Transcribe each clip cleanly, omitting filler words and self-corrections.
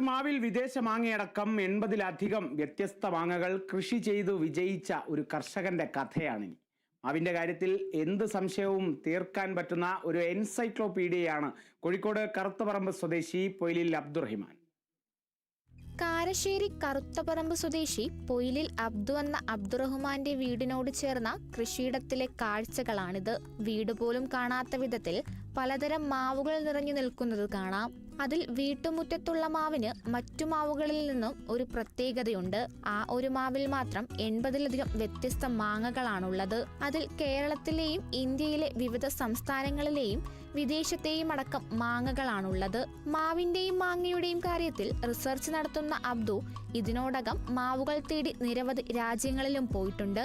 ഒരു മാവിൽ വിദേശ മാങ്ങയടക്കം 80-ലധികം വ്യത്യസ്ത മാങ്ങകൾ കൃഷി ചെയ്തു വിജയിച്ച ഒരു കർഷകന്റെ കഥയാണിനി. മാവിന്റെ കാര്യത്തിൽ എന്ത് സംശയവും തീർക്കാൻ പറ്റുന്ന ഒരു എൻസൈക്ലോപീഡിയയാണ് കോഴിക്കോട് കറുത്തപറമ്പ് സ്വദേശി പൊയിലിൽ അബ്ദുറഹിമാൻ. കാരശ്ശേരി കറുത്തപറമ്പ് സ്വദേശി പൊയിലിൽ അബ്ദു എന്ന അബ്ദുറഹ്മാന്റെ വീടിനോട് ചേർന്ന കൃഷിയിടത്തിലെ കാഴ്ചകളാണിത്. വീട് പോലും കാണാത്ത വിധത്തിൽ പലതരം മാവുകൾ നിറഞ്ഞു നിൽക്കുന്നത് കാണാം. അതിൽ വീട്ടുമുറ്റത്തുള്ള മാവിന് മറ്റു മാവുകളിൽ നിന്നും ഒരു പ്രത്യേകതയുണ്ട്. ആ ഒരു മാവിൽ മാത്രം 80-ലധികം വ്യത്യസ്ത മാങ്ങകളാണുള്ളത്. അതിൽ കേരളത്തിലെയും ഇന്ത്യയിലെ വിവിധ സംസ്ഥാനങ്ങളിലെയും വിദേശത്തെയും അടക്കം മാങ്ങകളാണുള്ളത്. മാവിന്റെയും മാങ്ങയുടെയും കാര്യത്തിൽ റിസർച്ച് നടത്തുന്ന അബ്ദു ഇതിനോടകം മാവുകൾ തേടി നിരവധി രാജ്യങ്ങളിലും പോയിട്ടുണ്ട്.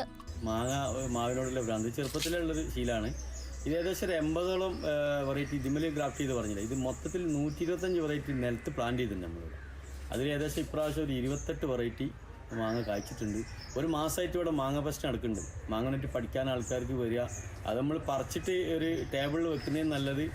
മാവിനോടുള്ള ഭ്രാന്തി ചെറുപ്പത്തിലുള്ളൊരു ശീലമാണ്. ഇത് ഏകദേശം 80ഓളം വെറൈറ്റി ഇതിമേൽ ഗ്രാഫ്റ്റ് ചെയ്ത് പറഞ്ഞില്ല. ഇത് മൊത്തത്തിൽ 125 വെറൈറ്റി നിലത്ത് പ്ലാന്റ് ചെയ്തിട്ടുണ്ട് നമ്മളിവിടെ. അതിൽ ഏകദേശം ഇപ്രാവശ്യം ഒരു 28 വെറൈറ്റി മാങ്ങ കായ്ച്ചിട്ടുണ്ട്. ഒരു മാസമായിട്ട് ഇവിടെ മാങ്ങ ഫെസ്റ്റ് നടക്കുന്നുണ്ട്. മാങ്ങ നട്ട് പഠിക്കാൻ ആൾക്കാർക്ക് വരിക. അത് നമ്മൾ പറിച്ചിട്ട് ഒരു ടേബിളിൽ വെക്കുന്നതിന് നല്ലത്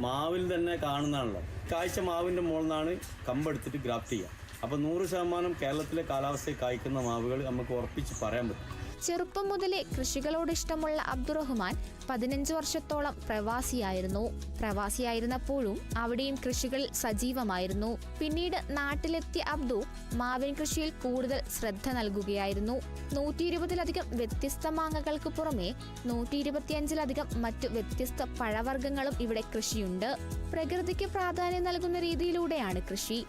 മാവിൽ തന്നെ കാണുന്നതാണല്ലോ. കായ്ച്ച മാവിൻ്റെ മുകളിൽ നിന്നാണ് കമ്പെടുത്തിട്ട് ഗ്രാഫ്റ്റ് ചെയ്യുക. അപ്പോൾ 100% കേരളത്തിലെ കാലാവസ്ഥയിൽ കായ്ക്കുന്ന മാവുകൾ നമുക്ക് ഉറപ്പിച്ച് പറയാൻ പറ്റും. ചെറുപ്പം മുതലേ കൃഷികളോട് ഇഷ്ടമുള്ള അബ്ദുറഹ്മാൻ 15 വർഷത്തോളം പ്രവാസിയായിരുന്നപ്പോഴും അവിടെയും കൃഷികളിൽ സജീവമായിരുന്നു. പിന്നീട് നാട്ടിലെത്തിയ അബ്ദു മാവിൻ കൃഷിയിൽ കൂടുതൽ ശ്രദ്ധ നൽകുകയായിരുന്നു. 120-ലധികം വ്യത്യസ്ത മാങ്ങകൾക്ക് പുറമെ 125-ലധികം മറ്റു വ്യത്യസ്ത പഴവർഗ്ഗങ്ങളും ഇവിടെ കൃഷിയുണ്ട്. പ്രകൃതിക്ക് പ്രാധാന്യം നൽകുന്ന രീതിയിലൂടെയാണ് കൃഷി.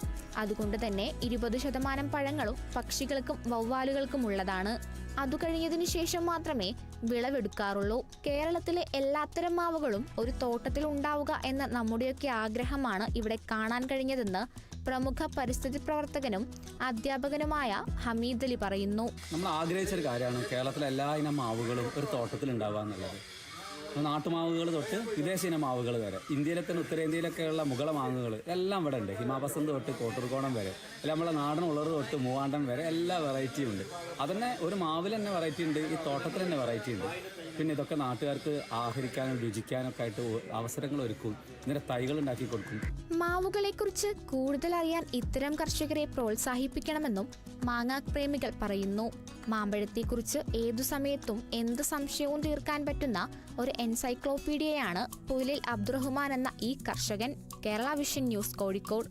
അതുകൊണ്ട് തന്നെ 20% പഴങ്ങളും പക്ഷികൾക്കും വവ്വാലുകൾക്കും ഉള്ളതാണ്. അതു കഴിഞ്ഞതിനു ശേഷം മാത്രമേ വിളവെടുക്കാറുള്ളൂ. കേരളത്തിലെ എല്ലാത്തരം മാവുകളും ഒരു തോട്ടത്തിൽ ഉണ്ടാവുക എന്ന നമ്മുടെയൊക്കെ ആഗ്രഹമാണ് ഇവിടെ കാണാൻ കഴിഞ്ഞതെന്ന് പ്രമുഖ പരിസ്ഥിതി പ്രവർത്തകനും അധ്യാപകനുമായ ഹമീദ് അലി പറയുന്നു. നമ്മൾ ആഗ്രഹിച്ചൊരു കാര്യമാണ് കേരളത്തിലെ എല്ലാ ഇനം മാവുകളും ഒരു തോട്ടത്തിൽ ഉണ്ടാവുക എന്നുള്ളത്. നാട്ടുമാവുകൾ തൊട്ട് വിദേശ ഇന മാവുകൾ വരെ, ഇന്ത്യയിലെ തന്നെ ഉത്തരേന്ത്യയിലൊക്കെയുള്ള മുകള മാങ്ങകൾ എല്ലാം ഇവിടെ ഉണ്ട്. ഹിമാപസന്ത് തൊട്ട് കോട്ടൂർക്കോണം വരെ, അല്ല നമ്മളെ നാടൻ ഉള്ളത് തൊട്ട് മൂവാണ്ടൻ വരെ എല്ലാ വെറൈറ്റിയും ഉണ്ട്. അതന്നെ ഒരു മാവിൽ തന്നെ വെറൈറ്റി ഉണ്ട്, ഈ തോട്ടത്തിൽ തന്നെ വെറൈറ്റി ഉണ്ട്. പിന്നെ ഇതൊക്കെ നാട്ടുകാർക്ക് ആഹരിക്കാനും രുചിക്കാനൊക്കെ ആയിട്ട് അവസരങ്ങൾ ഒരുക്കും. ഇതിന്റെ തൈകൾ ഉണ്ടാക്കി കൊടുക്കും. മാവുകളെ കുറിച്ച് കൂടുതൽ അറിയാൻ ഇത്തരം കർഷകരെ പ്രോത്സാഹിപ്പിക്കണമെന്നും മാങ്ങാപ്രേമികൾ പറയുന്നു. മാമ്പഴത്തെക്കുറിച്ച് ഏതു സമയത്തും എന്ത് സംശയവും തീർക്കാൻ പറ്റുന്ന ഒരു എൻസൈക്ലോപീഡിയയാണ് പൊയിലിൽ അബ്ദുറഹ്മാൻ എന്ന ഈ കർഷകൻ. Kerala vision news, Kozhikode.